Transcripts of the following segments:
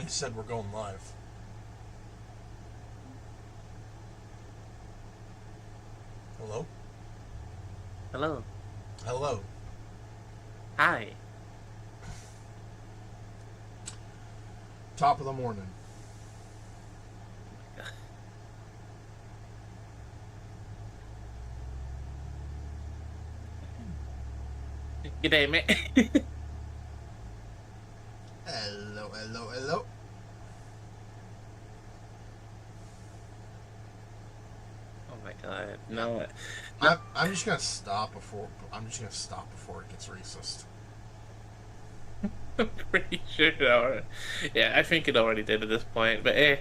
I said we're going live. Hello? Hello. Hello. Hi. Top of the morning. Good day, man. Hello, hello, hello. Oh my god. No. No. I'm just gonna stop before it gets racist. I'm pretty sure it already. Yeah, I think it already did at this point, but at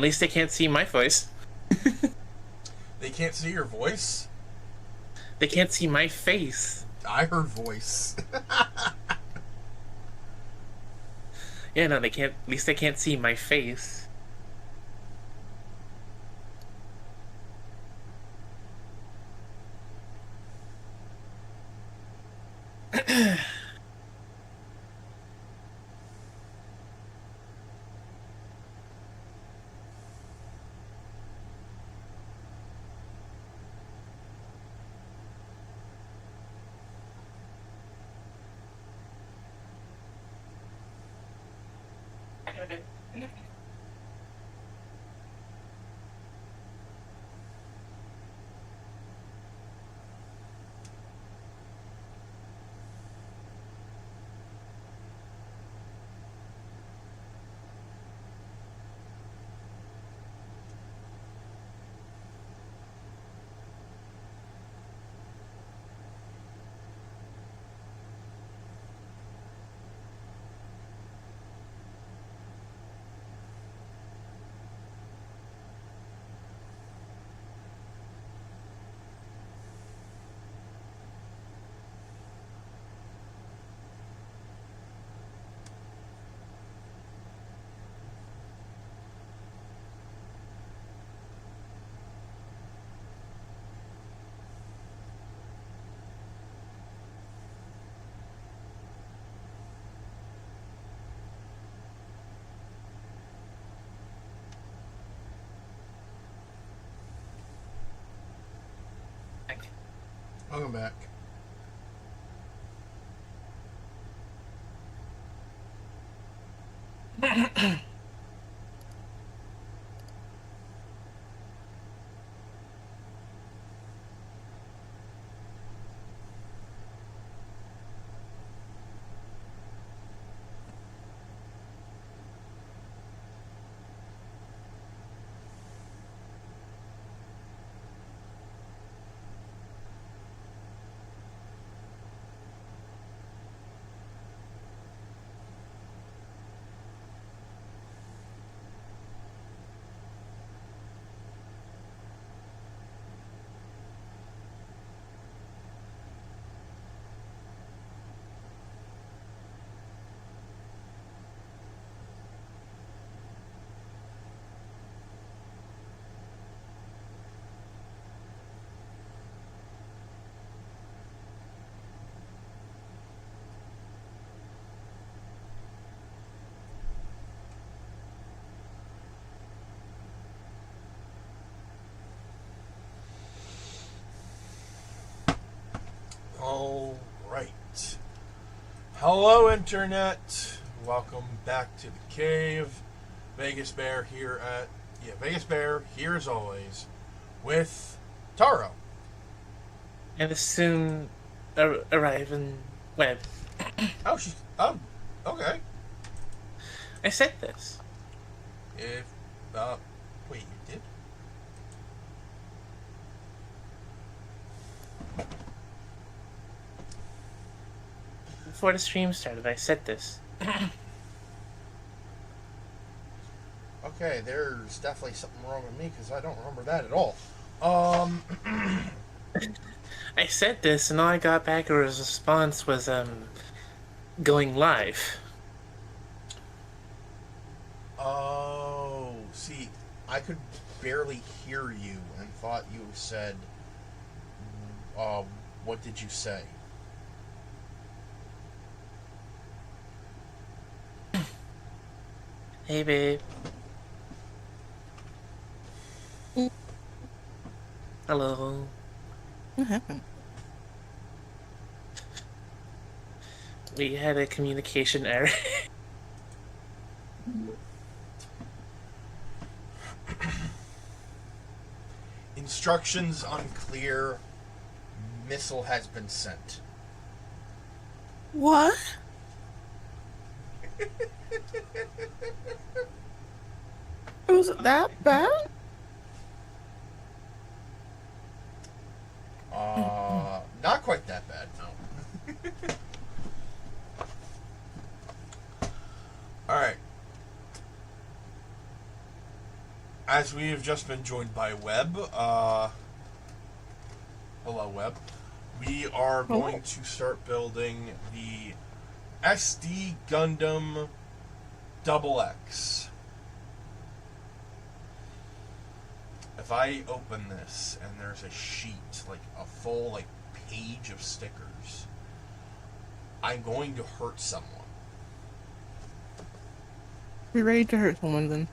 least they can't see my voice. They can't see your voice? They can't see my face. I heard voice. Yeah, no, they can't. At least they can't see my face. Welcome back. All right. Hello, Internet. Welcome back to the cave. Vegas Bear here at Vegas Bear here as always with Taro. And a soon arriving web. Oh, okay. I said this. If wait, you did? Before the stream started, I said this. Okay, there's definitely something wrong with me because I don't remember that at all. Um, I said this, and all I got back as a response was going live. oh, see, I could barely hear you and thought you said, what did you say? Hey, babe. Hello. What happened? We had a communication error. Instructions unclear. Missile has been sent. What? Was it that bad? Not quite that bad, no. Alright. As we have just been joined by Webb, hello Webb, we are going to start building the SD Gundam Double X. If I open this and there's a sheet, like a full page of stickers, I'm going to hurt someone. Be ready to hurt someone then.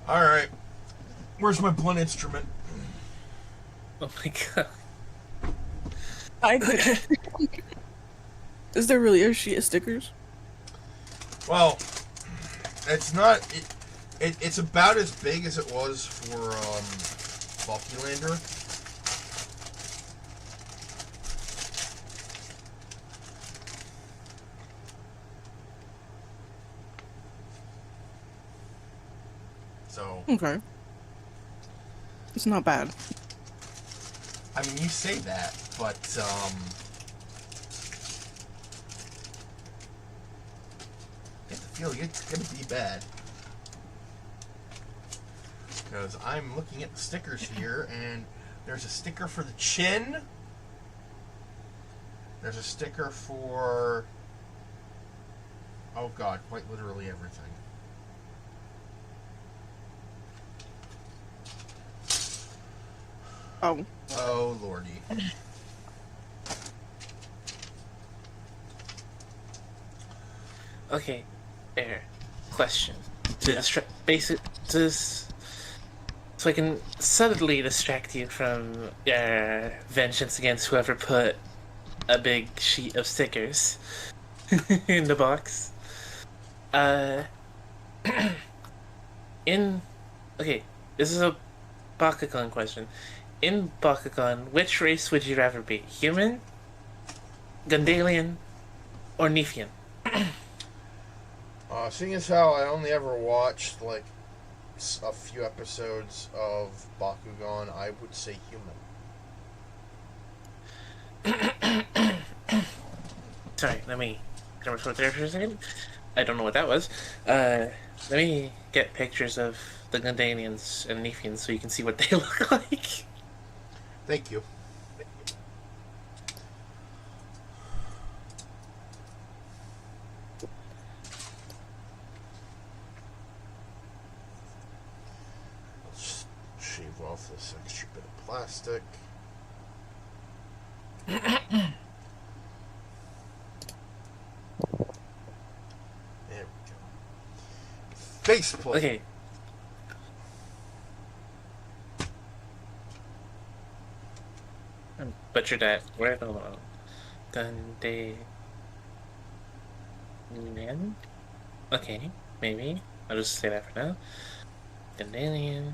Alright. Where's my blunt instrument? Oh my god. Is there really a sheet of stickers? Well, it's not. It's about as big as it was for Bulky Lander. So. Okay. It's not bad. I mean, you say that, but I get the feeling it's gonna be bad. Because I'm looking at the stickers here, and there's a sticker for the chin. There's a sticker for, oh god, quite literally everything. Oh. Oh lordy. Okay, there. Question. To distract, basic, so I can subtly distract you from vengeance against whoever put a big sheet of stickers in the box. Okay, this is a Bakugan question. In Bakugan, which race would you rather be? Human, Gundalian, or Nephian? Seeing as how I only ever watched a few episodes of Bakugan, I would say human. Sorry, let me come over there for a second. I don't know what that was. Let me get pictures of the Gundanians and Nephians so you can see what they look like. Thank you. Let's shave off this extra bit of plastic. There we go. Faceplate. Okay. I butchered that. Where the Gundalian? Okay, maybe. I'll just say that for now. Gundalian.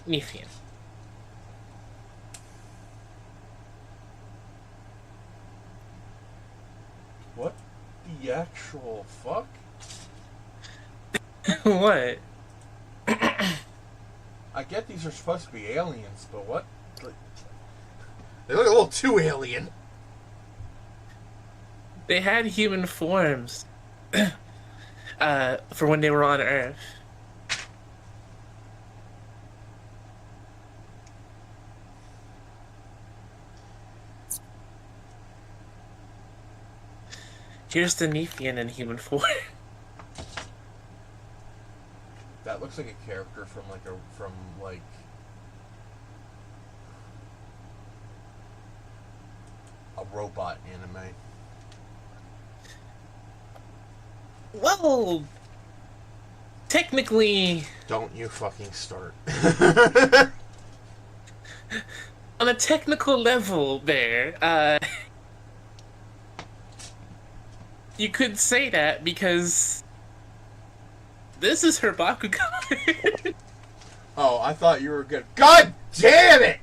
Nephian. What the actual fuck? What? I get these are supposed to be aliens, but what? They look a little too alien. They had human forms. For when they were on Earth. Here's the Nephian in human form. looks like a character from like a robot anime. Well, technically, Don't you fucking start. on a technical level, Bear, you could say that because this is her Bakugan. Oh, I thought you were good. God damn it!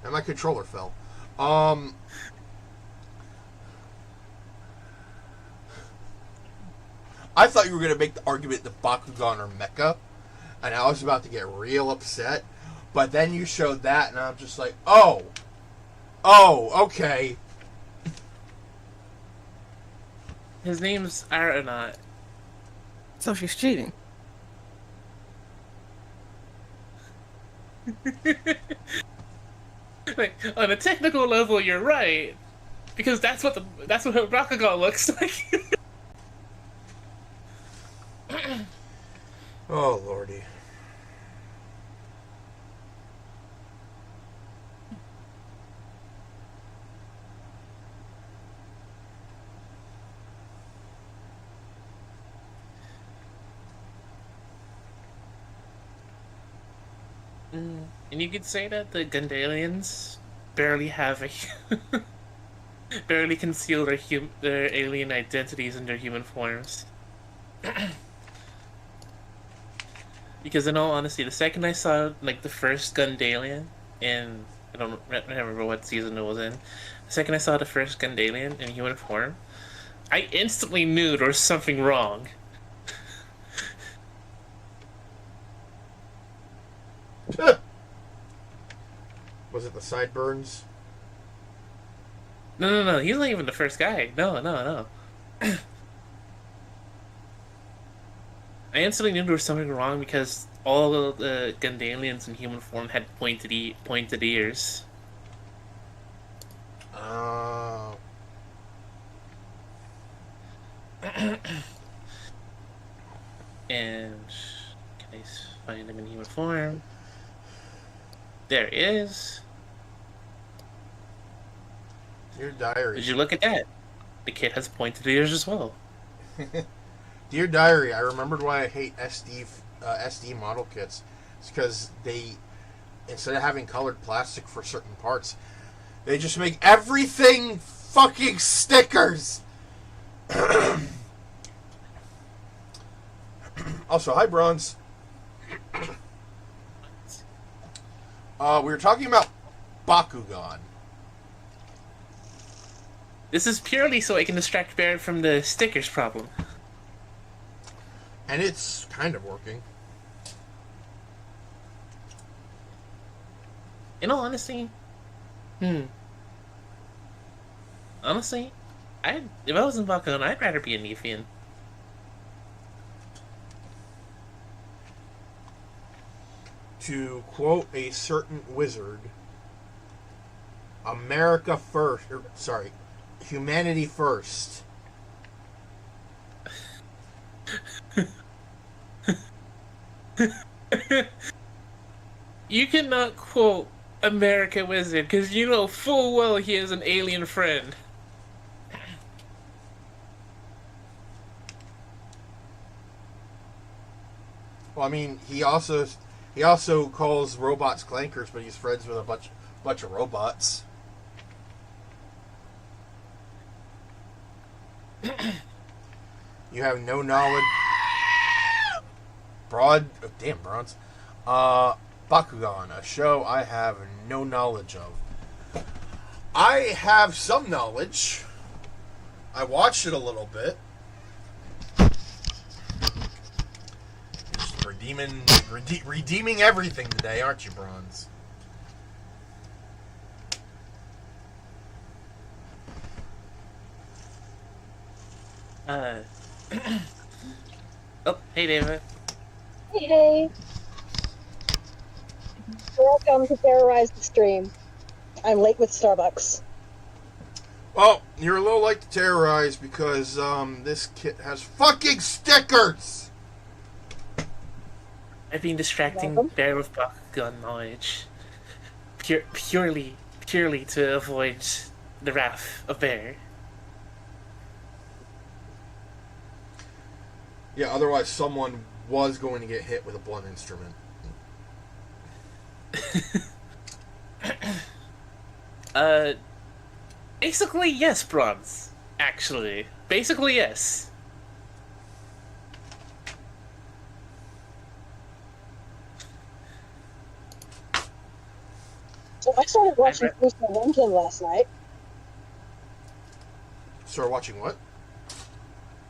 And my controller fell. I thought you were gonna make the argument that Bakugan are mecha, and I was about to get real upset. But then you showed that, and I'm just like, oh, okay. His name's Aranat. So she's cheating. Like, on a technical level, you're right, because that's what her Bakugan looks like. Oh lordy. And you could say that the Gundalians barely have a barely conceal their alien identities in their human forms. Because in all honesty, the second I saw like the first Gundalian in I don't remember what season it was in. The second I saw the first Gundalian in human form, I instantly knew there was something wrong. Was it the sideburns? No. He's not even the first guy. No. I instantly knew there was something wrong because all of the Gundalians in human form had pointed ears. Oh. And can I find him in human form? There he is. Dear Diary. Did you look at that? The kid has pointed ears as well. Dear Diary, I remembered why I hate SD model kits. It's because they, instead of having colored plastic for certain parts, they just make everything fucking stickers. Also, hi Bronze. We were talking about Bakugan. This is purely so I can distract Barrett from the stickers problem. And it's kind of working. In all honesty, honestly, if I was in Bakugan, I'd rather be a Nephian. To quote a certain wizard, America first, humanity first. You cannot quote America Wizard because you know full well he has an alien friend. Well, I mean, he also calls robots clankers, but he's friends with a bunch of robots. You have no knowledge. Bronze. Bakugan, a show I have no knowledge of. I have some knowledge. I watched it a little bit. Just redeeming everything today, aren't you, Bronze? Oh, hey, David. Hey. Welcome to terrorize the stream. I'm late with Starbucks. Well, you're a little late to terrorize because this kit has fucking stickers. I've been distracting Welcome. Bear with Bakugan knowledge purely to avoid the wrath of Bear. Yeah, otherwise someone was going to get hit with a blunt instrument. Basically yes, Bronze. Actually, basically yes. So I started watching Mr. Lincoln last night. Start watching what?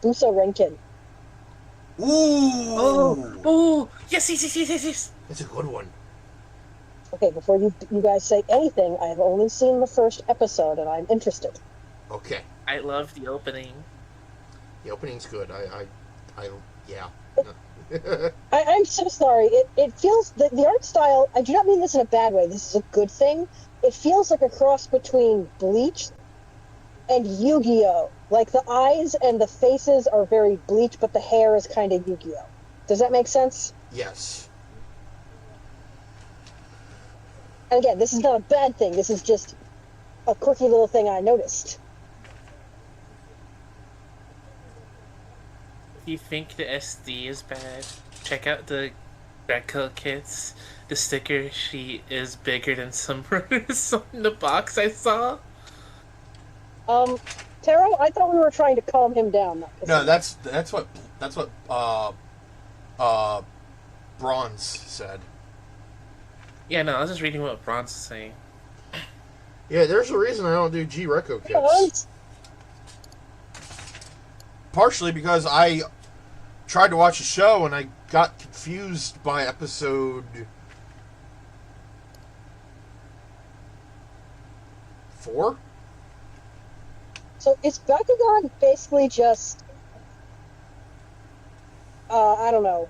Musa Renkin. Ooh! Oh, yes. That's a good one. Okay, before you guys say anything, I have only seen the first episode and I'm interested. Okay. I love the opening. The opening's good. Yeah. I'm so sorry. It feels the art style. I do not mean this in a bad way. This is a good thing. It feels like a cross between Bleach and Yu-Gi-Oh. Like the eyes and the faces are very Bleach, but the hair is kind of Yu-Gi-Oh. Does that make sense? Yes. And again, this is not a bad thing. This is just a quirky little thing I noticed. If you think the SD is bad, check out the Greco kits. The sticker sheet is bigger than some others on the box I saw. Taro, I thought we were trying to calm him down. Not piss No, him that's what Bronze said. Yeah, no, I was just reading what Bronze is saying. Yeah, there's a reason I don't do G-Reco kits. off. Partially because I tried to watch a show and I got confused by episode 4. So is Bakugan basically just, I don't know.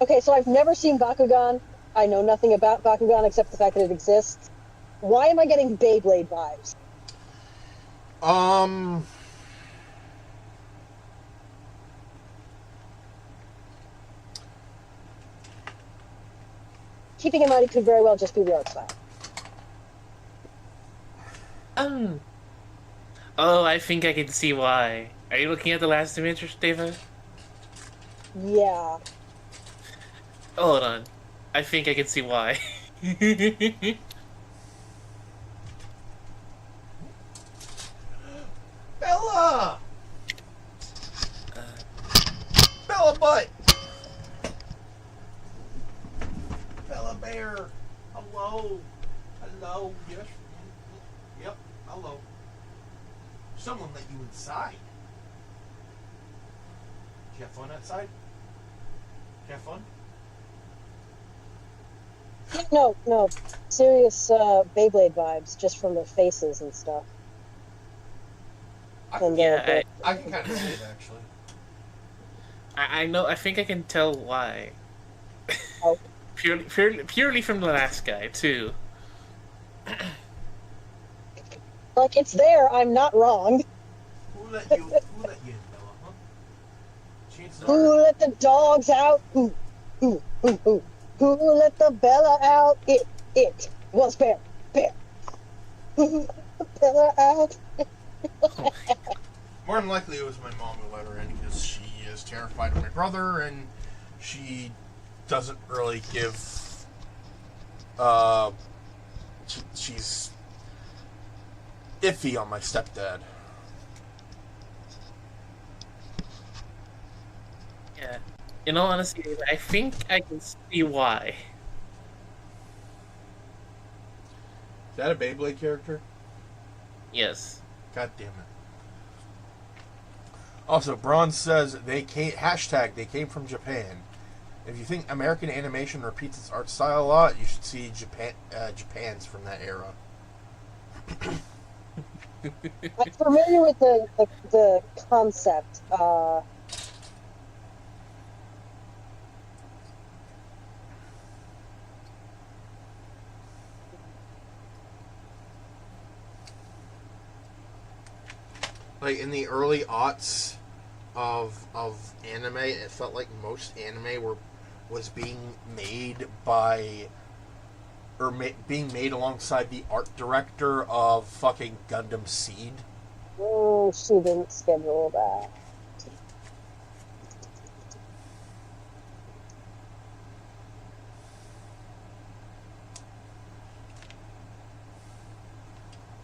Okay, so I've never seen Bakugan. I know nothing about Bakugan except the fact that it exists. Why am I getting Beyblade vibes? Keeping in mind it could very well just be the art style. Oh, I think I can see why. Are you looking at the last image, David? Yeah. Hold on. I think I can see why. Bella! Bella Butt! Bella Bear! Hello! Hello! Yes? Yep, hello. Someone let you inside. Did you have fun outside? Did you have fun? No. Serious Beyblade vibes just from their faces and stuff. And Yeah, I can kind of see it, actually. I know. I think I can tell why. Oh. Purely from the last guy too. Like, it's there, I'm not wrong. Who let you in, Bella, huh? Chances Who are... let the dogs out? Who let the Bella out? It was Bear. Who let the Bella out? More than likely it was my mom who let her in because she is terrified of my brother and she doesn't really give... she's iffy on my stepdad. Yeah. In all honesty, I think I can see why. Is that a Beyblade character? Yes. God damn it. Also, Bronze says they came from Japan. If you think American animation repeats its art style a lot, you should see Japan's from that era. I'm familiar with the concept. like in the early aughts of anime, it felt like most anime was being made by being made alongside the art director of fucking Gundam Seed. Oh, she didn't schedule that.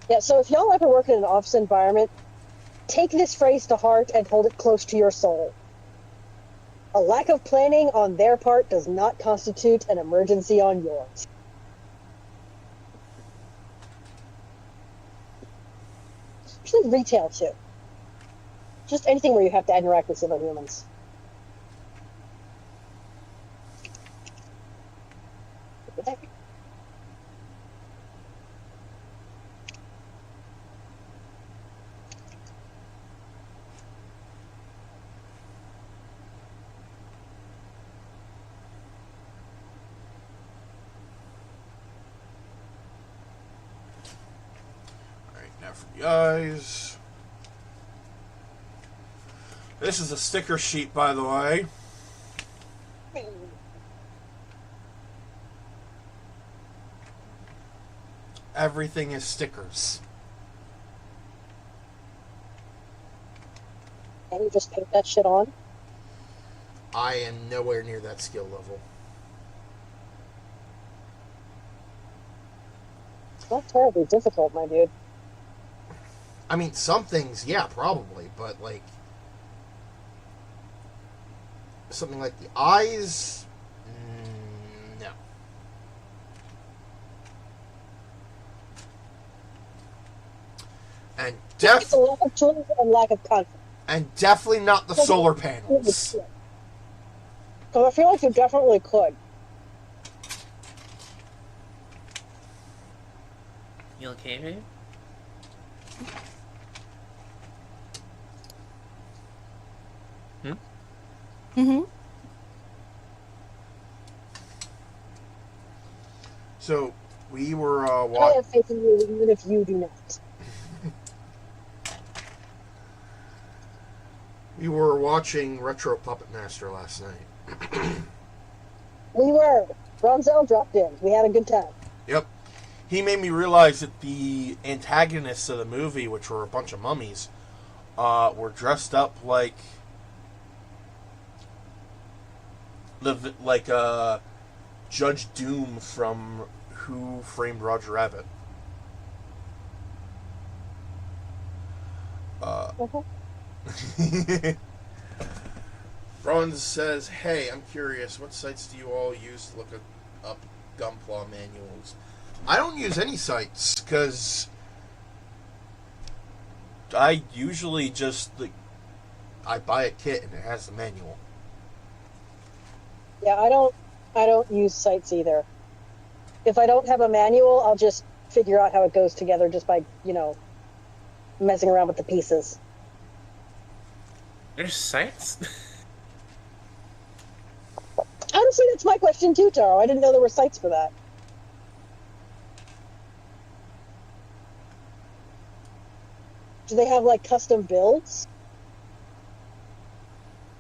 Yeah, so if y'all ever work in an office environment, take this phrase to heart and hold it close to your soul. A lack of planning on their part does not constitute an emergency on yours. Especially retail, too. Just anything where you have to interact with other humans. Now for the eyes. This is a sticker sheet, by the way. Everything is stickers. And you just paint that shit on? I am nowhere near that skill level. It's not terribly difficult, my dude. I mean, some things, yeah, probably, but like something like the eyes, no. And It's a lack of tools and lack of confidence. And definitely not the solar panels. Because I feel like you definitely could. You okay, babe? Mm-hmm. So we were I watching. have faith in you, even if you do not. We were watching Retro Puppet Master last night. We were. Bronzel dropped in. We had a good time. Yep. He made me realize that the antagonists of the movie, which were a bunch of mummies, were dressed up like Judge Doom from Who Framed Roger Rabbit. Bronze says, "Hey, I'm curious. What sites do you all use to look up Gunpla manuals?" I don't use any sites because I usually just I buy a kit and it has the manual. Yeah, I don't use sites either. If I don't have a manual, I'll just figure out how it goes together just by, messing around with the pieces. There's sites? Honestly, that's my question too, Taro. I didn't know there were sites for that. Do they have, custom builds?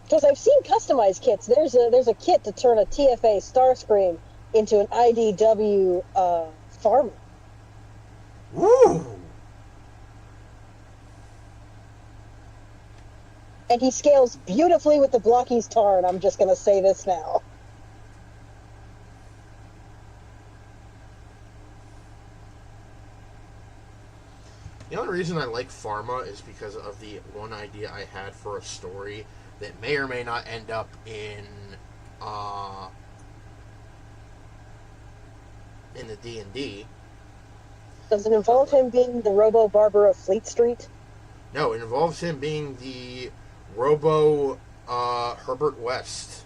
Because I've seen customized kits. There's a kit to turn a TFA Starscream into an IDW farmer. Woo! And he scales beautifully with the Blockies Tarn. I'm just going to say this now. The only reason I like Pharma is because of the one idea I had for a story that may or may not end up in the D&D. Does it involve him being the Robo Barber of Fleet Street? No, it involves him being the Robo Herbert West.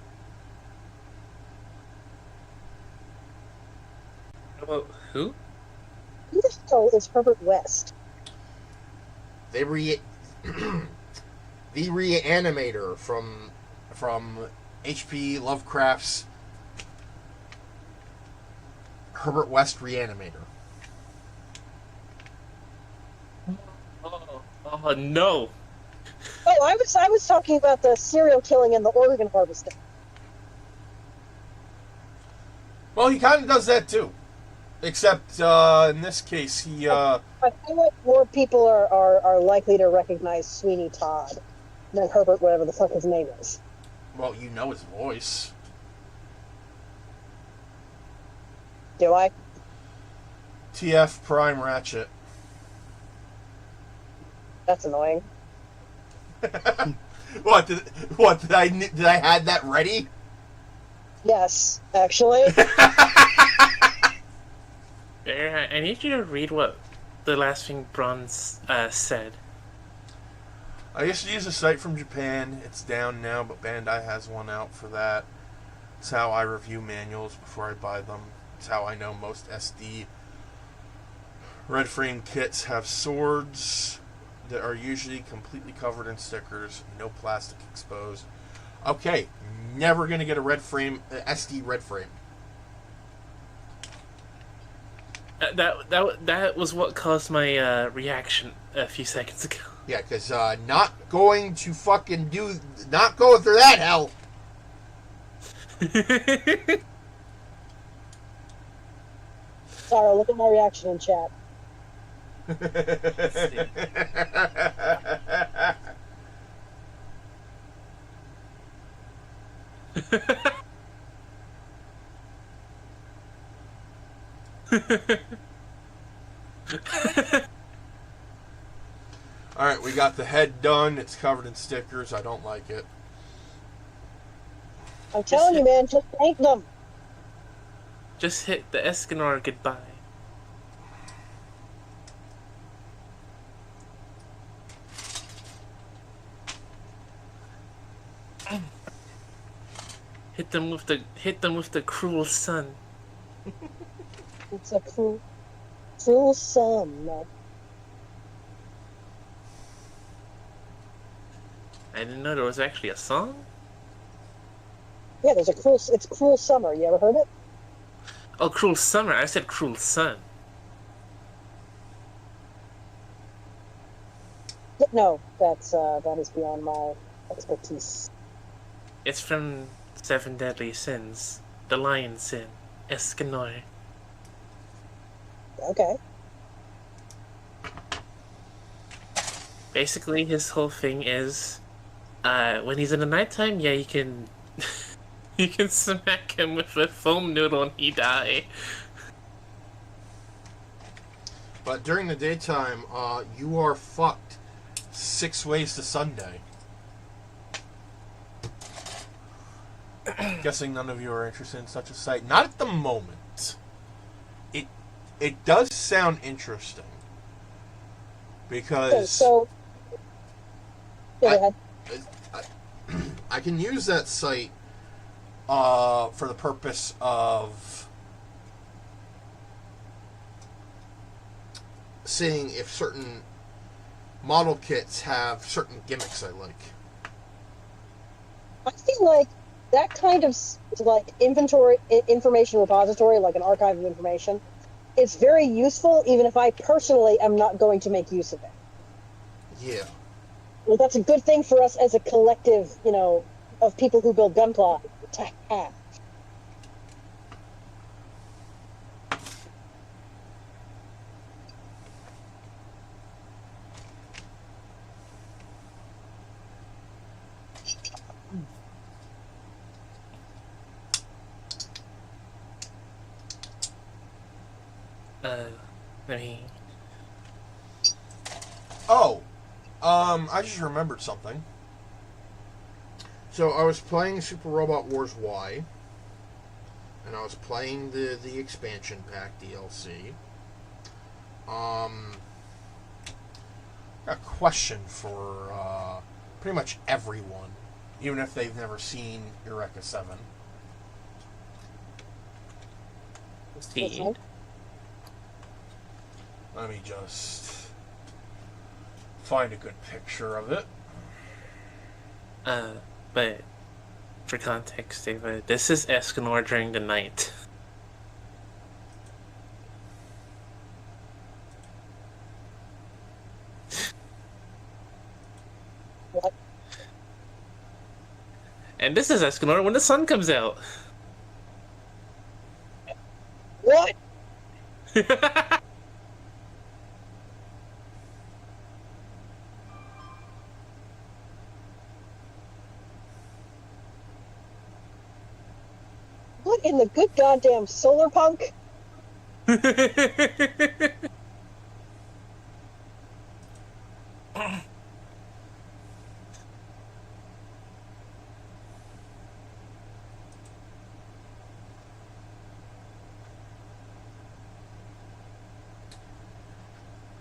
About who? Who the hell is Herbert West? The Reanimator from H.P. Lovecraft's Herbert West Reanimator. Oh no. Oh, I was talking about the serial killing and the organ harvesting. Well, he kind of does that too. Except in this case, he. I feel like more people are likely to recognize Sweeney Todd than Herbert, whatever the fuck his name is. Well, you know his voice. Do I? TF Prime Ratchet. That's annoying. What did I had that ready? Yes, actually. I need you to read what the last thing Bronze said. I used to use a site from Japan. It's down now, but Bandai has one out for that. It's how I review manuals before I buy them. It's how I know most SD red frame kits have swords that are usually completely covered in stickers, no plastic exposed. Okay, never gonna get a red frame, SD red frame. That was what caused my reaction a few seconds ago. Yeah, because not going to fucking not going through that hell. Sorry, look at my reaction in chat. Alright, we got the head done. It's covered in stickers. I don't like it. I'm telling you, man, just paint them. Just hit the Escanor goodbye. Hit them with the cruel sun. It's a cruel sun. I didn't know there was actually a song. Yeah, it's Cruel Summer. You ever heard it? Oh, cruel summer. I said cruel sun. No, that is beyond my expertise. It's from Seven Deadly Sins. The Lion Sin. Escanor. Okay. Basically, his whole thing is, when he's in the nighttime, yeah, you can, you can smack him with a foam noodle and he die. But during the daytime, you are fucked 6 ways to Sunday. Guessing none of you are interested in such a site. Not at the moment. It does sound interesting. Because... Okay, so... Go ahead. I can use that site for the purpose of seeing if certain model kits have certain gimmicks I like. I feel like that kind of like inventory information repository, like an archive of information, is very useful, even if I personally am not going to make use of it. Yeah. Well, that's a good thing for us as a collective, of people who build Gunpla to have. I mean... Oh, I just remembered something. So I was playing Super Robot Wars Y, and I was playing the expansion pack DLC. A question for pretty much everyone, even if they've never seen Eureka 7. Steed. Let me just find a good picture of it. But for context, David, this is Escanor during the night. And this is Escanor when the sun comes out. What? What in the good goddamn solar punk?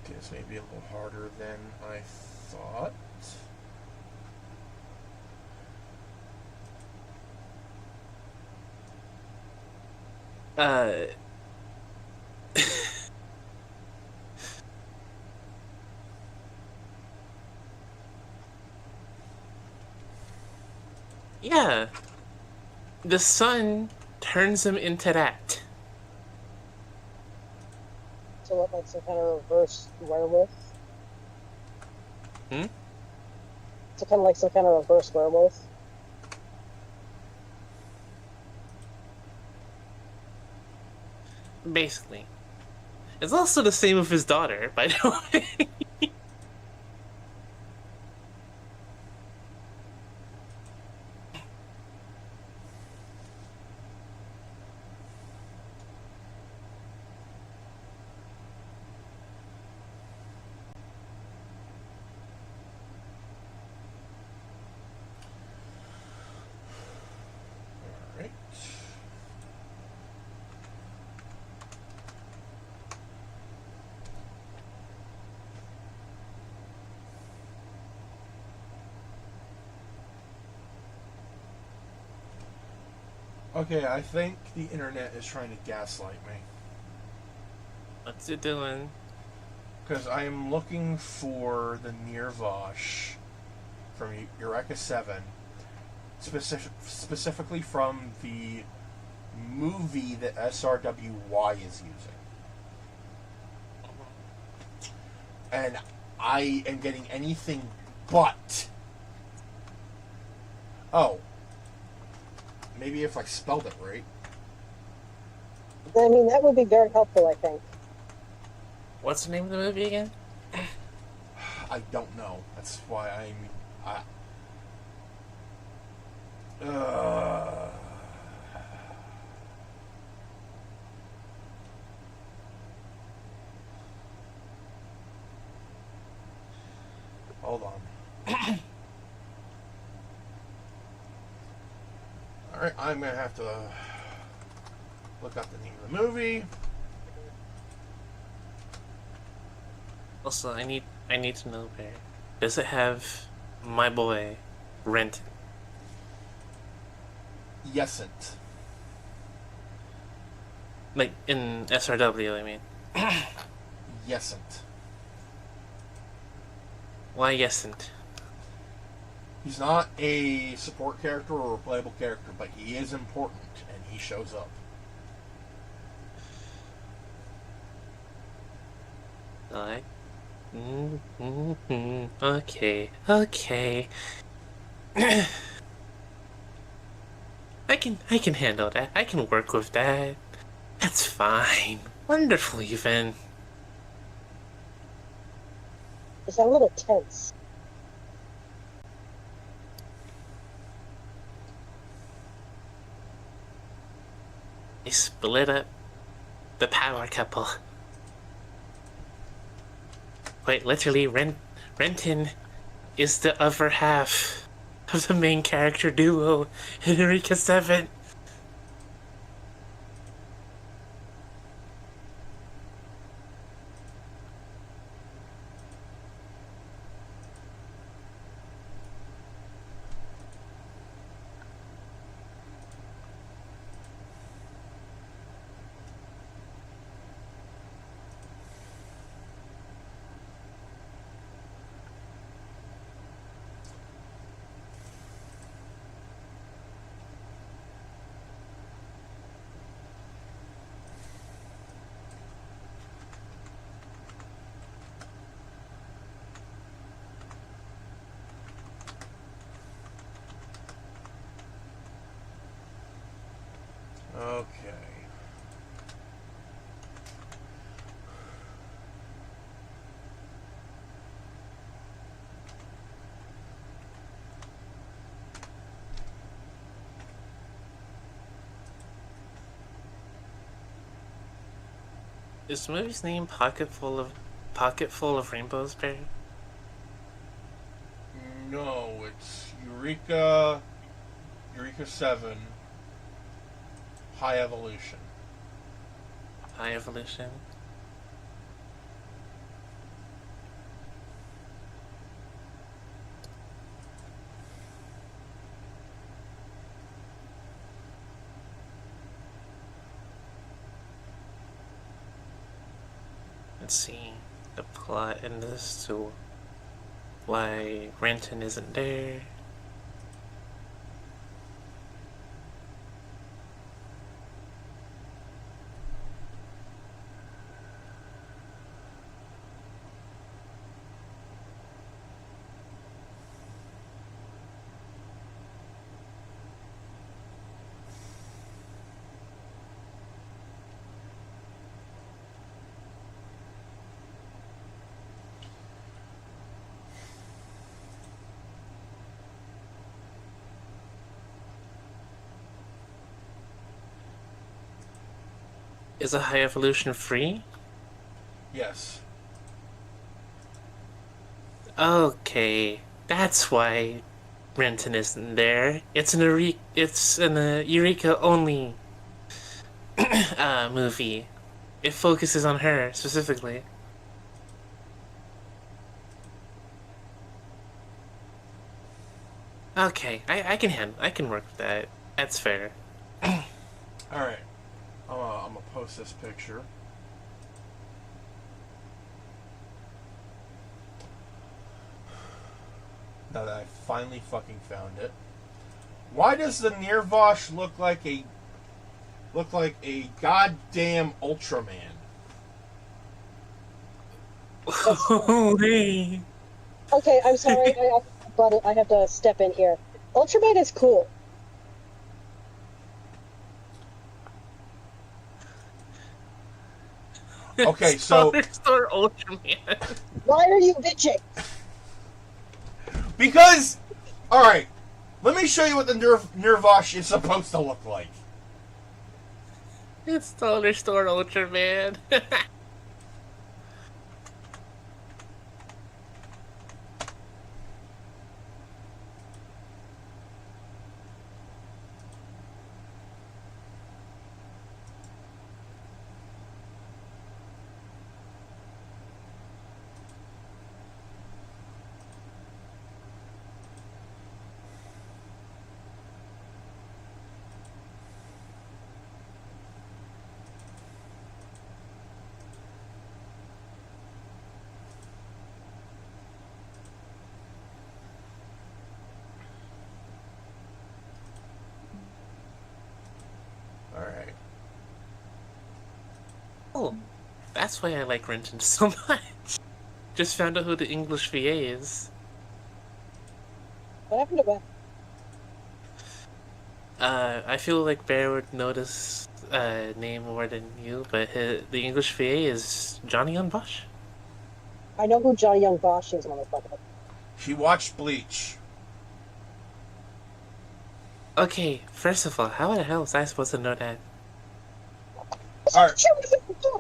This may be a little harder than I thought. uh... yeah. The sun turns him into that. So what, like some kind of reverse werewolf? Hmm? So kind of like some kind of reverse werewolf? Basically. It's also the same with his daughter, by the way. Alright. Okay, I think the internet is trying to gaslight me. What's it doing? Because I am looking for the Nirvash from Eureka 7, specifically from the movie that SRWY is using. And I am getting anything but. Oh. Maybe if I spelled it right. I mean, that would be very helpful, I think. What's the name of the movie again? I don't know. That's why hold on. Alright, I'm gonna have to look up the name of the movie. Also, I need to know, Bear. Does it have my boy Renton? Yesn't. Like in SRW, I mean. Yesn't. Why yesn't? He's not a support character or a playable character, but he is important, and he shows up. Like, okay. I can handle that. I can work with that. That's fine. Wonderful, even. It's a little tense. They split up the power couple. Quite literally, Renton is the other half of the main character duo in Eureka 7. Is the movie's name Pocket Full of Rainbows, Bear? No, it's Eureka 7, High Evolution. High Evolution. Let's see the plot in this to why Renton isn't there. Is a High Evolution free? Yes. Okay, that's why Renton isn't there. It's an Eureka only movie. It focuses on her specifically. Okay, I can work with that. That's fair. Alright. I'm gonna post this picture. Now that I finally fucking found it. Why does the Nirvash look like a goddamn Ultraman? Holy. Okay, I'm sorry, but I have to step in here. Ultraman is cool. Okay, so Store Ultraman. Why are you bitching? because, all right, let me show you what the Nirvash is supposed to look like. It's Dollar Store Ultraman. All right. Oh, that's why I like Renton so much. Just found out who the English VA is. What happened to Ben? I feel like Bear would notice name more than you, but the English VA is Johnny Young Bosch. I know who Johnny Young Bosch is, motherfucker. She watched Bleach. Okay, first of all, how the hell was I supposed to know that? All right.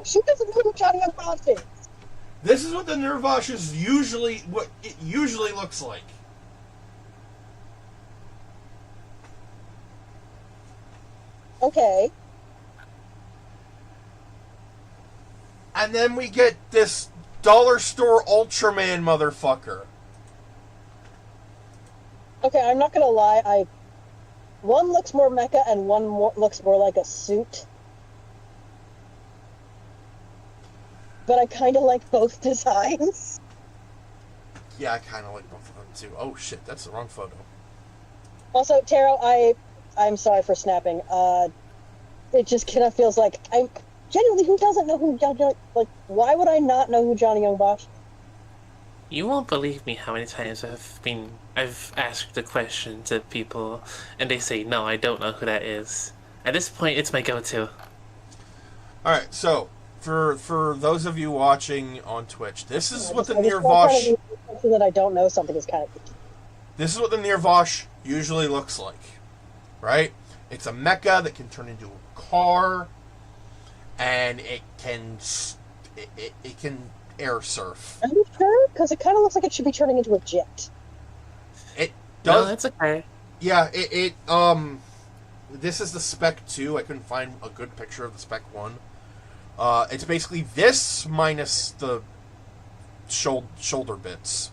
She doesn't know who Johnny Young Bosch is. This is what the Nirvash is what it usually looks like. Okay. And then we get this dollar store Ultraman motherfucker. Okay, I'm not gonna lie, one looks more mecha and looks more like a suit. But I kind of like both designs. Yeah, I kind of like both of them too. Oh shit, that's the wrong photo. Also, Taro, I'm sorry for snapping. It just kind of feels like genuinely, who doesn't know who why would I not know who Johnny Young Bosch is? You won't believe me how many times I've asked the question to people and they say, no, I don't know who that is. At this point, it's my go-to. Alright, so, for those of you watching on Twitch, this is what the Nirvash... that I don't know something is kind of... This is what the Nirvash usually looks like, right? It's a mecha that can turn into a car, and it can it can air surf. Are you sure? Because it kind of looks like it should be turning into a jet. It No, does. that's okay. Yeah, this is the Spec 2. I couldn't find a good picture of the Spec 1. It's basically this minus the shoulder bits.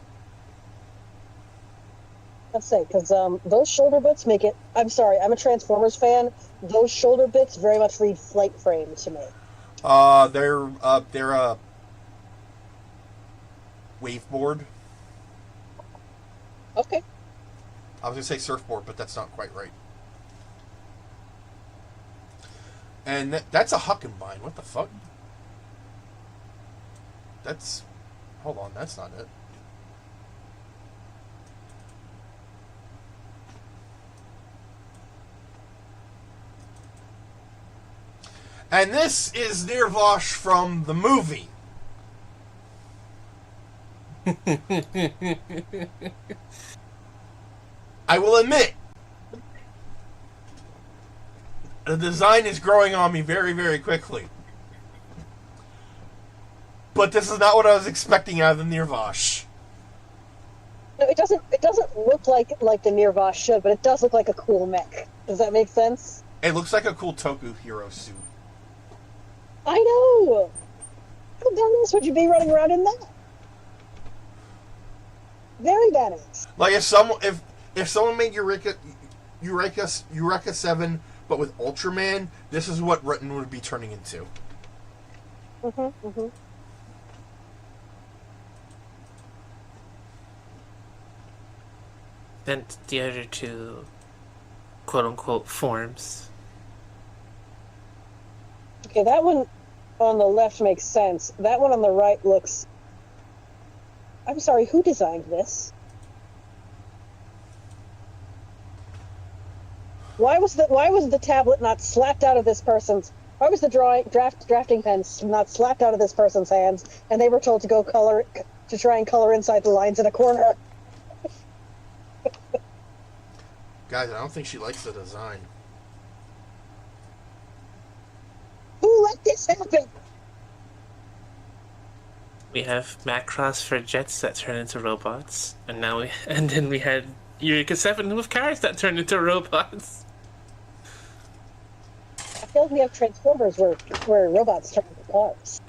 Let's say, because those shoulder bits make it... I'm sorry, I'm a Transformers fan. Those shoulder bits very much read flight frame to me. They're a waveboard. Okay. I was going to say surfboard, but that's not quite right. And that's a Huckenbein. What the fuck? That's... Hold on, that's not it. And this is Nirvash from the movie. I will admit, the design is growing on me very, very quickly. But this is not what I was expecting out of the Nirvash. No, it doesn't look like the Nirvash should, but it does look like a cool mech. Does that make sense? It looks like a cool Toku hero suit. I know! How badass would you be running around in that? Very badass. Like if someone made Eureka 7, but with Ultraman, this is what Ritten would be turning into. Then the other two, quote unquote, forms. Okay, that one on the left makes sense. That one on the right looks... I'm sorry, who designed this? Why was the tablet not slapped out of this person's... Why was the drafting pen not slapped out of this person's hands, and they were told to go try and color inside the lines in a corner? Guys, I don't think she likes the design. Who let this happen? We have Macross for jets that turn into robots, and then we had Eureka 7 with cars that turn into robots. I feel like we have Transformers where robots turn into cars.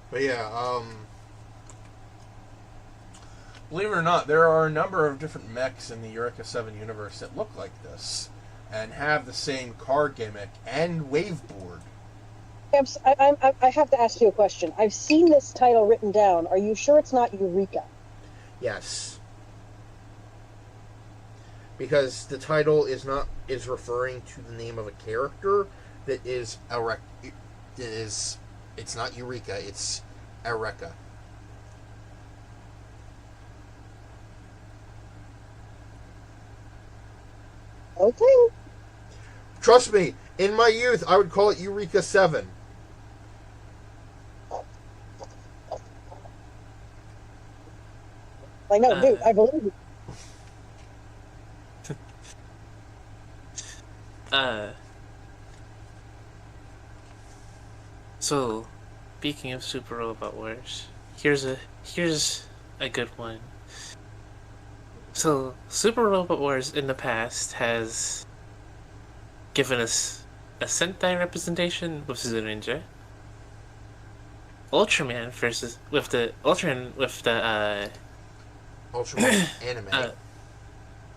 But yeah, believe it or not, there are a number of different mechs in the Eureka 7 universe that look like this and have the same car gimmick and waveboard. I have to ask you a question. I've seen this title written down. Are you sure it's not Eureka? Yes. Because the title is referring to the name of a character that is it's not Eureka, it's Eureka. Okay. Trust me, in my youth, I would call it Eureka 7. I know, dude, I believe you. So, speaking of Super Robot Wars, here's a good one. So, Super Robot Wars in the past has given us a Sentai representation with Zuninja, Ultraman with the Ultraman anime.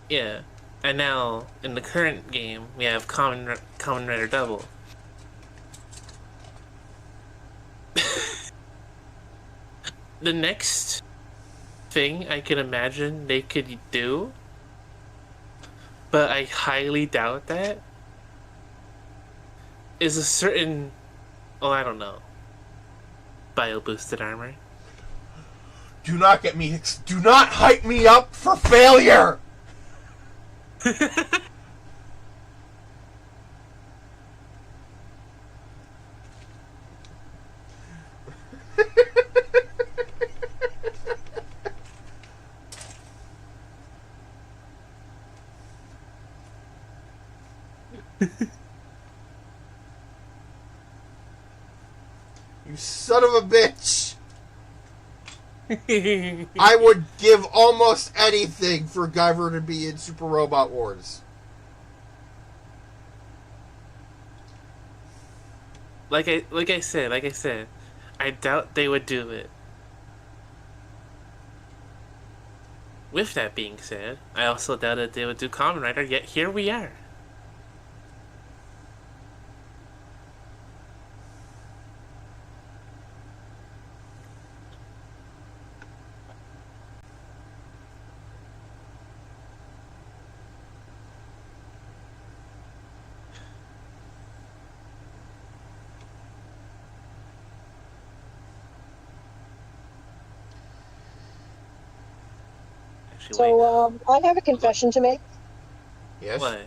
Yeah, and now in the current game we have Kamen Rider Double. The next thing I can imagine they could do, but I highly doubt that, is a certain... Oh, I don't know. bio-boosted armor. Do not hype me up for failure! You son of a bitch! I would give almost anything for Guyver to be in Super Robot Wars. Like I said, I doubt they would do it. With that being said, I also doubted they would do Kamen Rider, yet here we are. Actually, wait. So, I have a confession to make. Yes? What?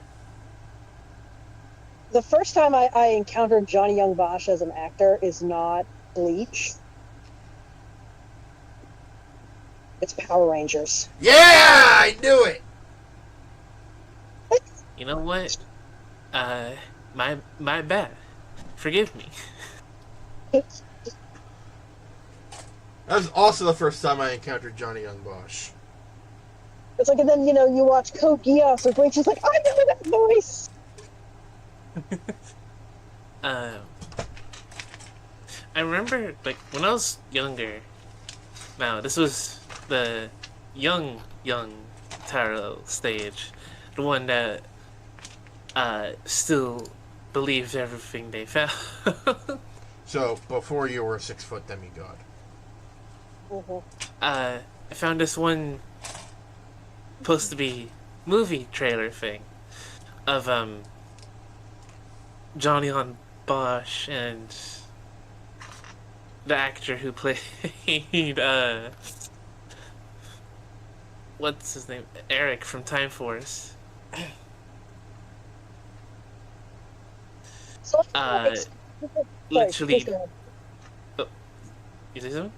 The first time I encountered Johnny Young Bosch as an actor is not Bleach. It's Power Rangers. Yeah! I knew it! You know what? My bad. Forgive me. That was also the first time I encountered Johnny Young Bosch. It's like, and then, you watch Code Geass, or Bleach, it's like, I know that voice! I remember, like, when I was younger. Now, this was the young Taro stage, the one that still believed everything they found. So, before you were a 6-foot demigod. Mm-hmm. I found this one supposed to be movie trailer thing of Johnny on Bosch and the actor who played what's his name? Eric from Time Force. So, Literally. please go ahead. Oh, you say something?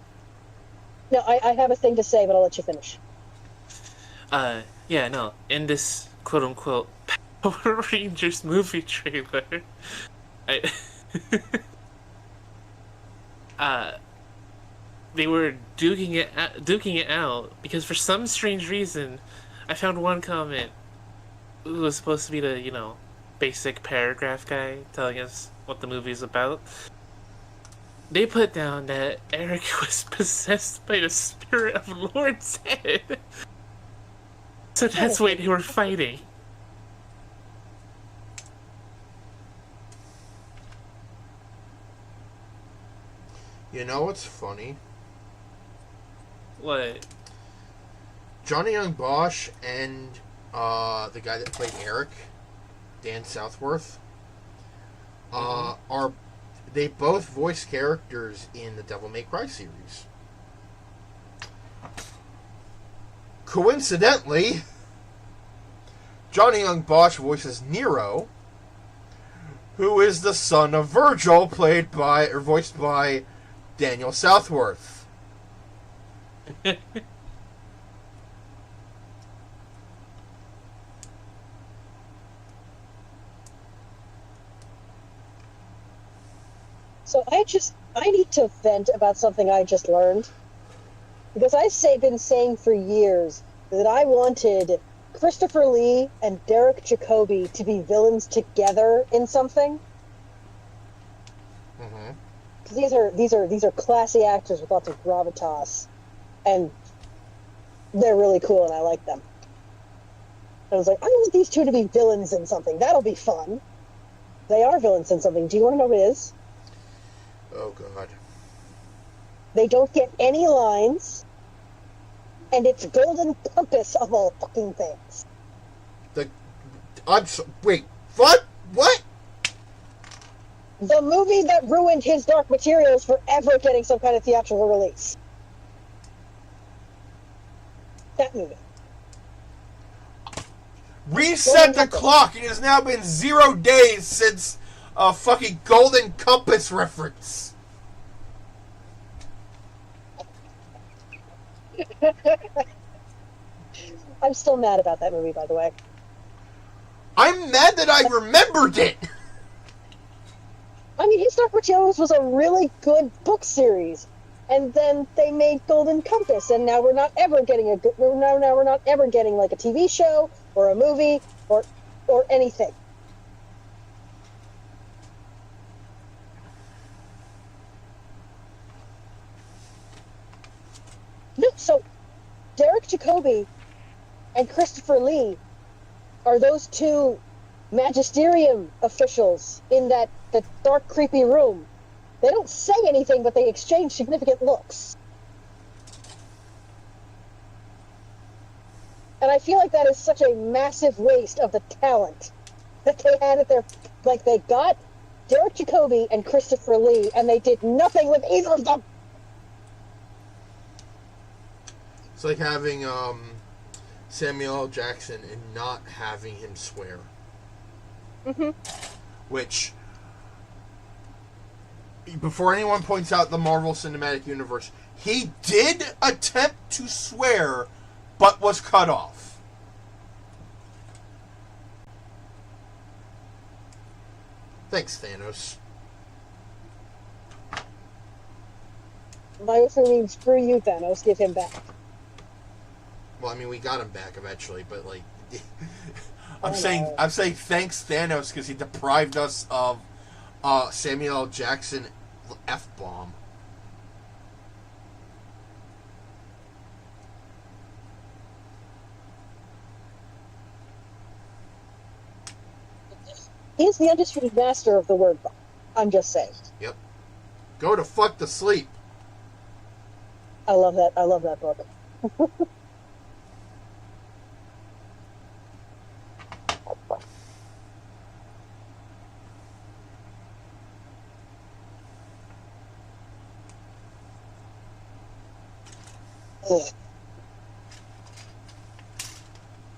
No, I have a thing to say, but I'll let you finish. Yeah, no. In this quote-unquote Power Rangers movie trailer, they were duking it out because for some strange reason, I found one comment who was supposed to be the basic paragraph guy telling us what the movie is about. They put down that Eric was possessed by the spirit of Lord Zed. So that's why they were fighting. You know what's funny? What? Johnny Young Bosch and the guy that played Eric, Dan Southworth, they both voice characters in the Devil May Cry series. Coincidentally, Johnny Young Bosch voices Nero, who is the son of Virgil, voiced by Daniel Southworth. So I need to vent about something I just learned. Because I've been saying for years that I wanted Christopher Lee and Derek Jacobi to be villains together in something. Mm-hmm. Because these are classy actors with lots of gravitas, and they're really cool, and I like them. I was like, I want these two to be villains in something. That'll be fun. They are villains in something. Do you want to know what it is? Oh, God. They don't get any lines, and it's Golden Compass of all fucking things. Wait, what? What? The movie that ruined his Dark Materials forever getting some kind of theatrical release. That movie. Reset the clock. It has now been 0 days since a fucking Golden Compass reference. I'm still mad about that movie, by the way. I'm mad that I remembered it. I mean, his Dark Materials was a really good book series, and then they made Golden Compass, and now we're not ever getting a good. Now we're not ever getting like a TV show or a movie or anything. No, so Derek Jacobi and Christopher Lee are those two magisterium officials in that dark, creepy room. They don't say anything, but they exchange significant looks. And I feel like that is such a massive waste of the talent that they had at their... Like, they got Derek Jacobi and Christopher Lee, and they did nothing with either of them. It's like having Samuel L. Jackson and not having him swear. Mm-hmm. Which, before anyone points out the Marvel Cinematic Universe, he did attempt to swear, but was cut off. Thanks, Thanos. My also means, screw you, Thanos, give him back. Well, I mean, we got him back eventually, but like, I'm saying thanks, Thanos, because he deprived us of Samuel L. Jackson F-bomb. He's the undisputed master of the word bomb. I'm just saying. Yep. Go to fuck to sleep. I love that. I love that book.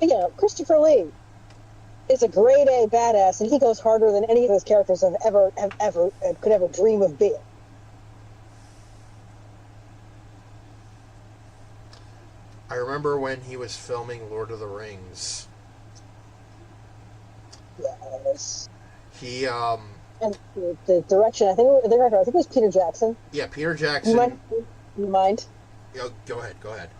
Yeah, Christopher Lee is a grade A badass, and he goes harder than any of those characters could ever dream of being. I remember when he was filming Lord of the Rings. Yes. He And the direction, I think it was Peter Jackson. Yeah, Peter Jackson. You mind? Go ahead.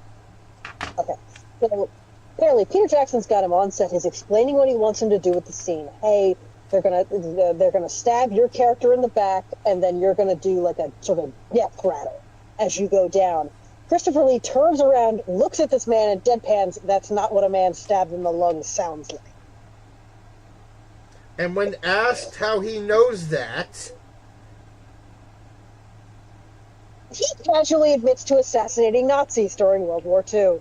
Okay. So apparently, Peter Jackson's got him on set. He's explaining what he wants him to do with the scene. Hey, they're gonna stab your character in the back, and then you're gonna do like a sort of death rattle as you go down. Christopher Lee turns around, looks at this man, and deadpans. That's not what a man stabbed in the lungs sounds like. And when asked how he knows that, he casually admits to assassinating Nazis during World War II.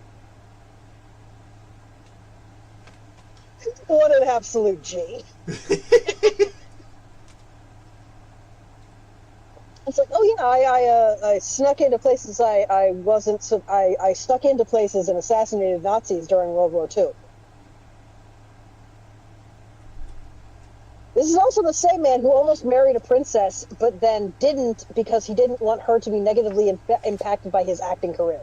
What an absolute G. It's like, oh yeah, I snuck into places I snuck into places and assassinated Nazis during World War II. This is also the same man who almost married a princess, but then didn't because he didn't want her to be negatively impacted by his acting career.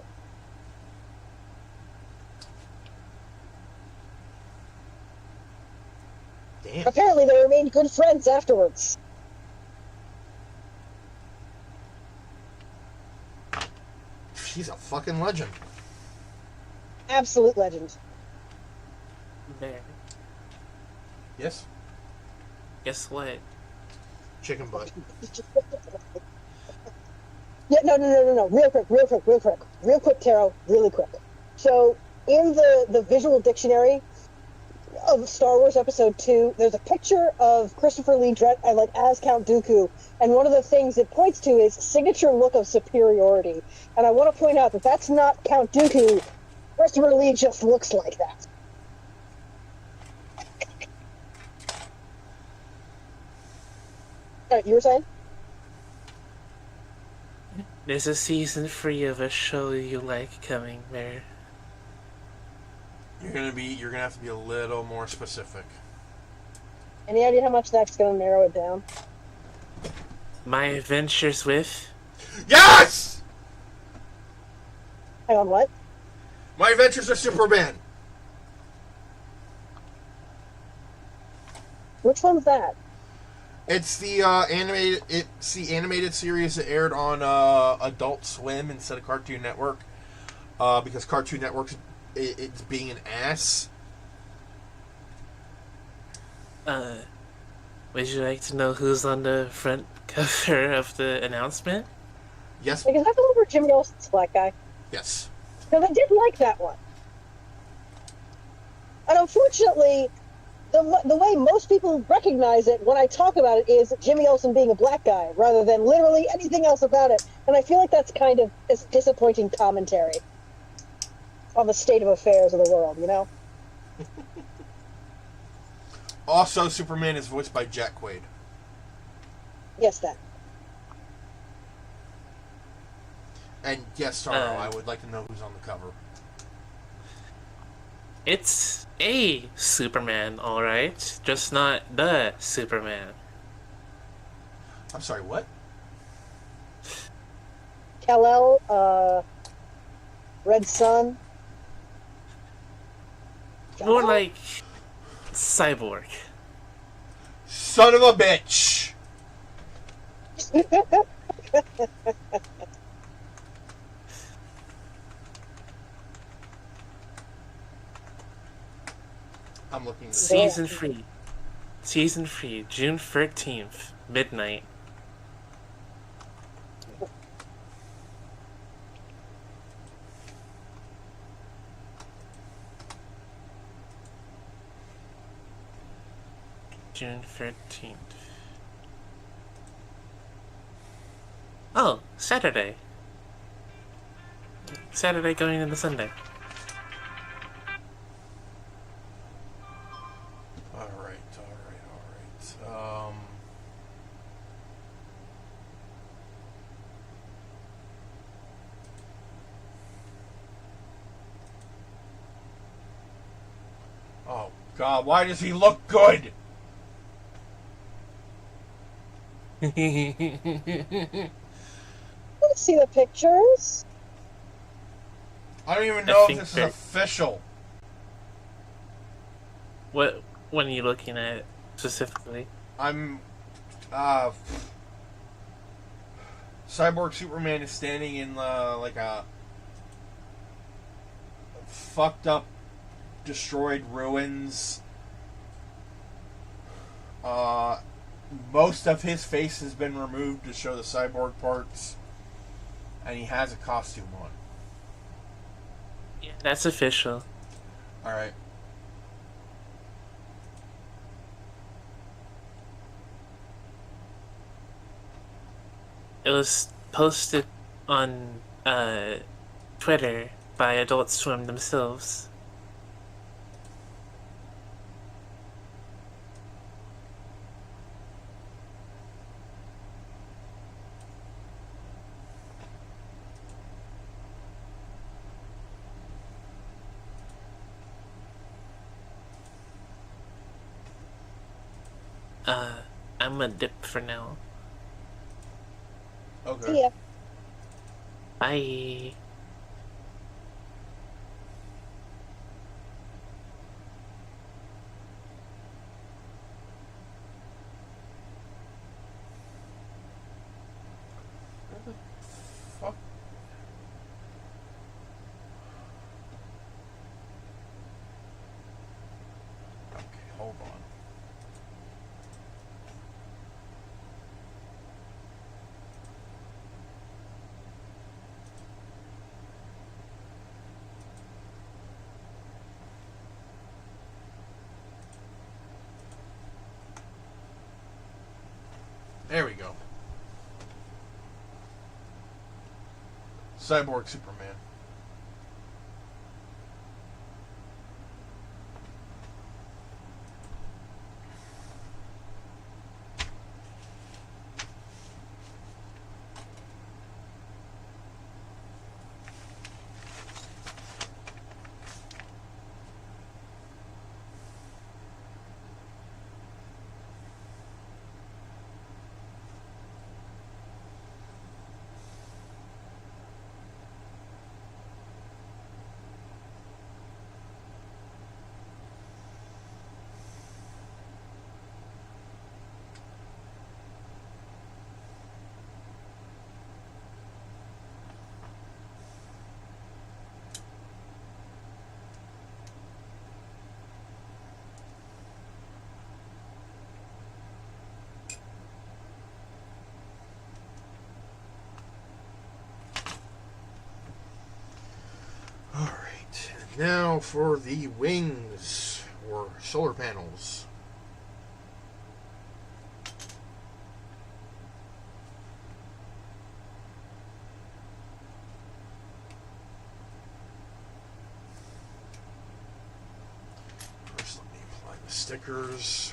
damn. Apparently, they remained good friends afterwards. She's a fucking legend. Absolute legend. There. Yes? Guess what? Chicken butt. Yeah, no. Real quick, Taro. Really quick. So, in the visual dictionary of Star Wars Episode 2, there's a picture of Christopher Lee as Count Dooku, and one of the things it points to is signature look of superiority. And I want to point out that that's not Count Dooku. Christopher Lee just looks like that. You were saying? There's a season 3 of a show you like coming there. You're gonna have to be a little more specific. Any idea how much that's going to narrow it down? My Adventures with... Yes! Hang on, what? My Adventures of Superman. Which one's that? It's the animated series that aired on Adult Swim instead of Cartoon Network, because Cartoon Network's it's being an ass. Would you like to know who's on the front cover of the announcement? Yes. Because that's the one where Jimmy Olsen's black guy. Yes. Because I did like that one. And unfortunately, the way most people recognize it when I talk about it is Jimmy Olsen being a black guy, rather than literally anything else about it. And I feel like that's kind of a disappointing commentary on the state of affairs of the world, you know? Also, Superman is voiced by Jack Quaid. Yes, that. And yes, Taro, I would like to know who's on the cover. It's a Superman, alright? Just not the Superman. I'm sorry, what? Kal-El, Red Sun. More like Cyborg. Son of a bitch! I'm looking at Season 3. Season 3, June 13th, midnight. June 13th. Oh, Saturday. Saturday going into Sunday. Alright. Oh, God, why does he look good? Let's see the pictures. I don't even know if think this is they're- official. What are you looking at specifically? I'm, Cyborg Superman is standing in, like a fucked up, destroyed ruins. Most of his face has been removed to show the cyborg parts, and he has a costume on. Yeah, that's official. Alright. It was posted on Twitter by Adult Swim themselves. I'm a dip for now. Okay. See ya. Bye. Where the fuck? Okay, hold on. There we go. Cyborg Superman. Now for the wings, or solar panels. First, let me apply the stickers.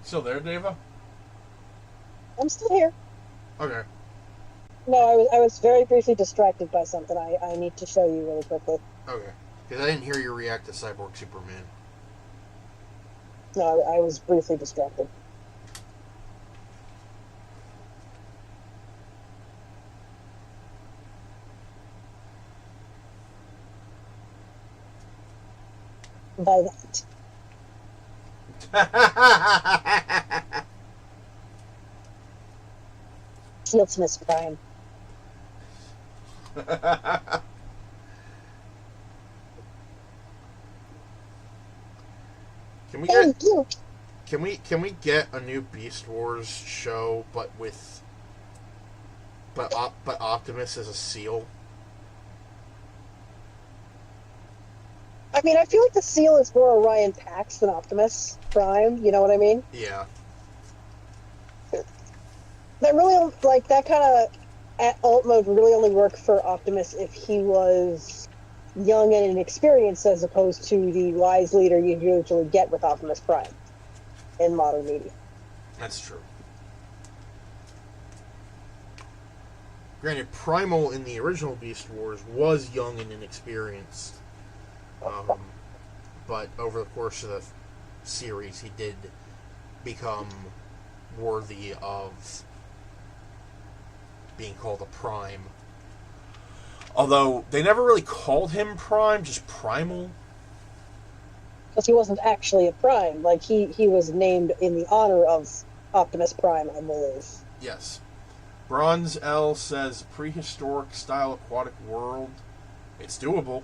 Still there, Deva? I'm still here. Okay. No, I was very briefly distracted by something I need to show you really quickly. Okay. Because I didn't hear you react to Cyborg Superman. No, I was briefly distracted. By that. Fieldsmith's Prime. Can we Thank get you. can we get a new Beast Wars show, but with but Optimus as a seal? I mean, I feel like the Seal is more Orion Pax than Optimus Prime. You know what I mean? Yeah. That really, like, that kind of alt mode would really only work for Optimus if he was young and inexperienced, as opposed to the wise leader you usually get with Optimus Prime in modern media. That's true. Granted, Primal in the original Beast Wars was young and inexperienced. But over the course of the series, he did become worthy of being called a Prime. Although, they never really called him Prime, just Primal. Because he wasn't actually a Prime. Like, he was named in the honor of Optimus Prime, I believe. Yes. Bronze L says, prehistoric style aquatic world. It's doable.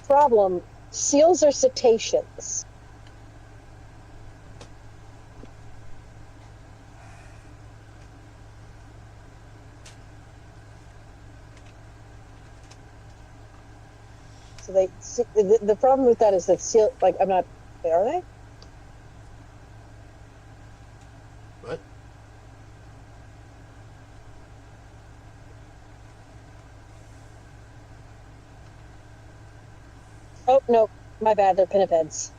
Problem. Seals are cetaceans. So the problem with that is that seal, like, I'm not, are they? What? Oh, no, my bad, they're pinnipeds.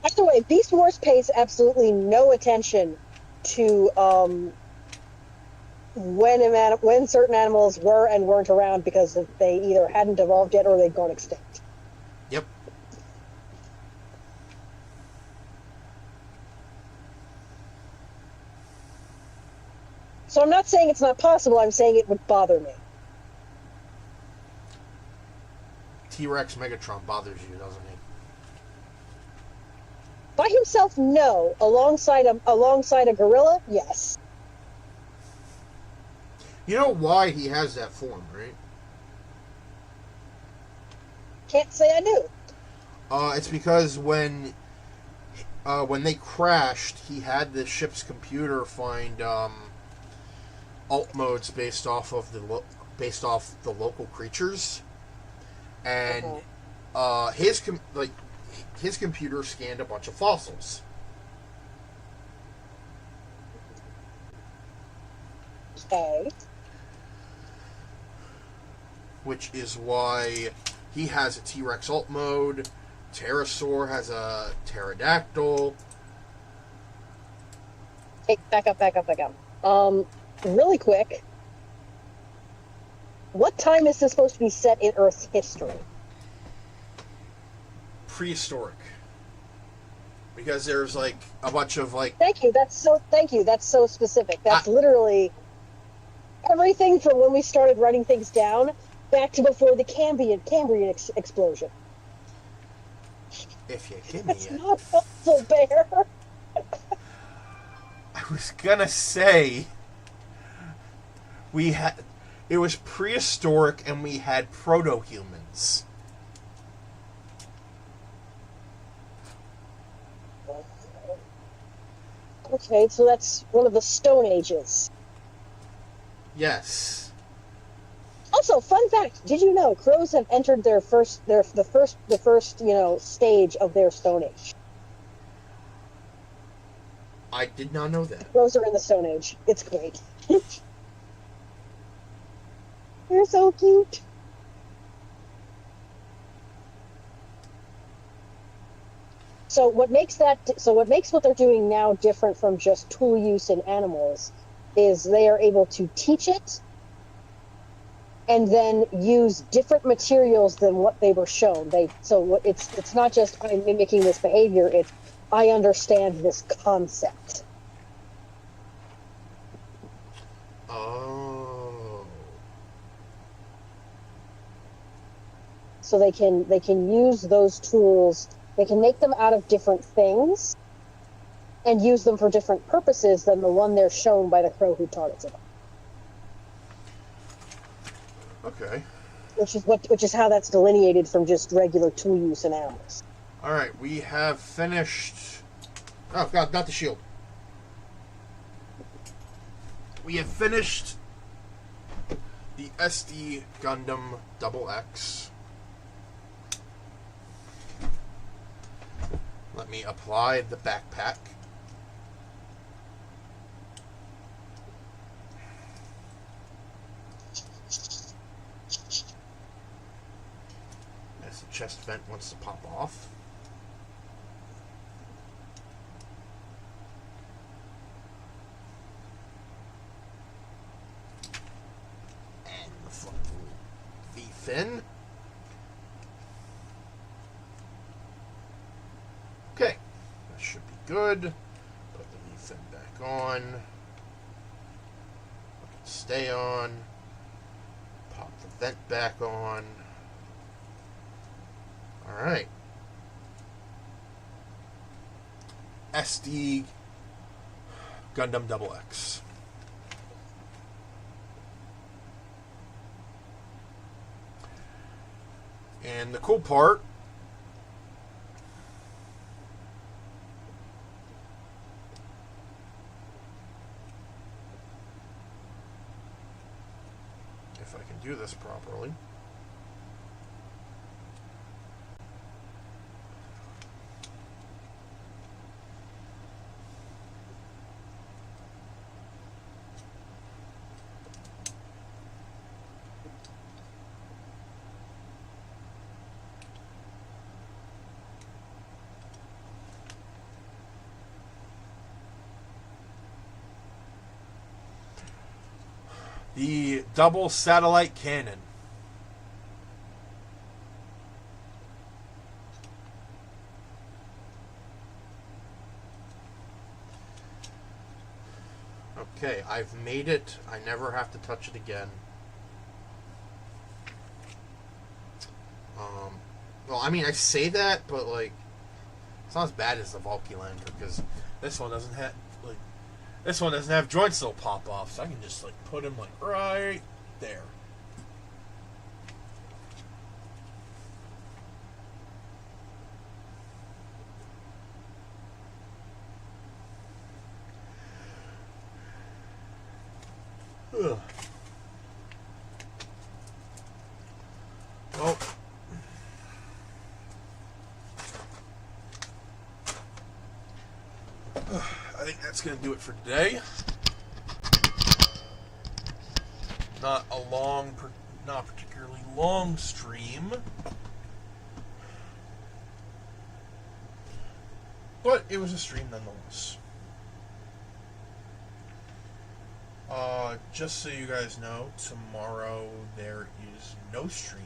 By the way, Beast Wars pays absolutely no attention to when certain animals were and weren't around because they either hadn't evolved yet or they'd gone extinct. Yep. So I'm not saying it's not possible, I'm saying it would bother me. T-Rex Megatron bothers you, doesn't he? By himself, no. Alongside a gorilla, yes. You know why he has that form, right? Can't say I do. It's because when they crashed, he had the ship's computer find alt modes based off the local creatures, and his computer scanned a bunch of fossils. Okay. Which is why he has a T-Rex alt mode. Pterosaur has a pterodactyl. Hey, back up. Really quick. What time is this supposed to be set in Earth's history? prehistoric. Because there's like a bunch of like. Thank you. That's so specific. That's literally everything from when we started writing things down back to before the Cambrian explosion. If you give me It's it. not helpful, Bear. I was gonna say it was prehistoric and we had proto-humans. Okay, so that's one of the Stone Ages. Yes. Also, fun fact: did you know crows have entered the first stage of their Stone Age? I did not know that. Crows are in the Stone Age. It's great. They're so cute. So what makes what they're doing now different from just tool use in animals is they are able to teach it and then use different materials than what they were shown. It's not just I'm mimicking this behavior, it's I understand this concept. Oh. So they can use those tools. They can make them out of different things and use them for different purposes than the one they're shown by the crow who taught it to them. Okay. Which is how that's delineated from just regular tool use in animals. All right, we have finished. Oh God, not the shield. We have finished the SD Gundam XX. Let me apply the backpack. As the chest vent wants to pop off. And the front V-fin. Okay, that should be good. Put the V-fin back on. Let it stay on. Pop the vent back on. Alright. SD Gundam XX. And the cool part if I can do this properly. The double satellite cannon. Okay, I've made it. I never have to touch it again. Well, I mean, I say that, but like, it's not as bad as the Volkylander because this one doesn't have joints that'll pop off, so I can just like put him like right there. Ugh. Well, I think that's going to do it for today. Not particularly long stream, but it was a stream nonetheless. Just so you guys know, tomorrow there is no stream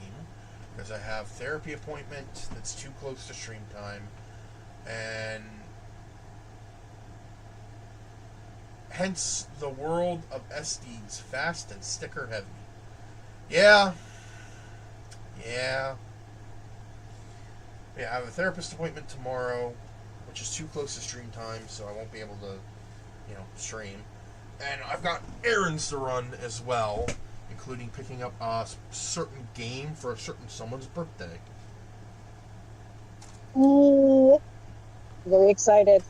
because I have therapy appointment that's too close to stream time, and hence the world of SD's fast and sticker heavy. Yeah, I have a therapist appointment tomorrow, which is too close to stream time, so I won't be able to, stream. And I've got errands to run as well, including picking up a certain game for a certain someone's birthday. Very excited.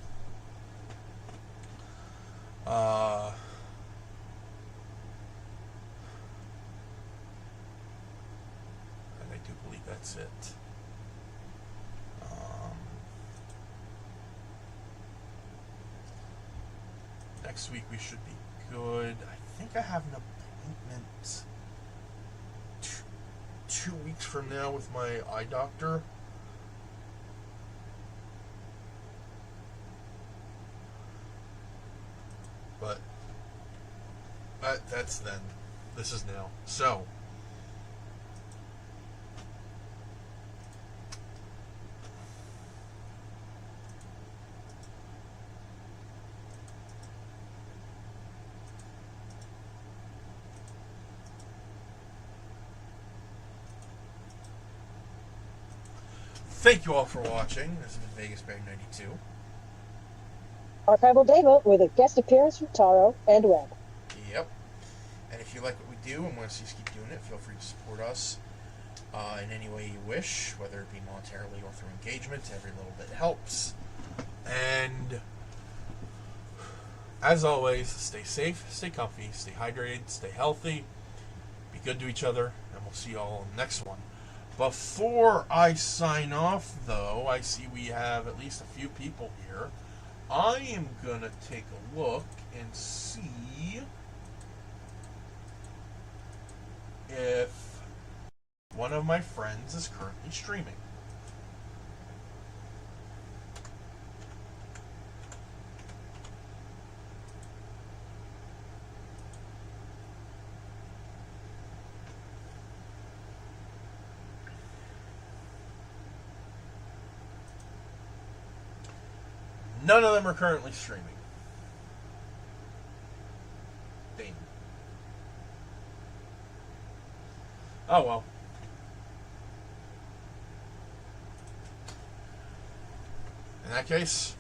And I do believe that's it. Next week we should be good. I think I have an appointment 2 weeks from now with my eye doctor. But that's then. This is now. So, thank you all for watching. This has been Vegas Bear 92. Archival Deva with a guest appearance from Taro and Webb. Yep. And if you like what we do and want to see us keep doing it, feel free to support us in any way you wish, whether it be monetarily or through engagement. Every little bit helps. And as always, stay safe, stay comfy, stay hydrated, stay healthy, be good to each other, and we'll see you all in the next one. Before I sign off, though, I see we have at least a few people here. I am going to take a look and see if one of my friends is currently streaming. None of them are currently streaming. Damn. Oh well. In that case,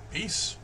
peace.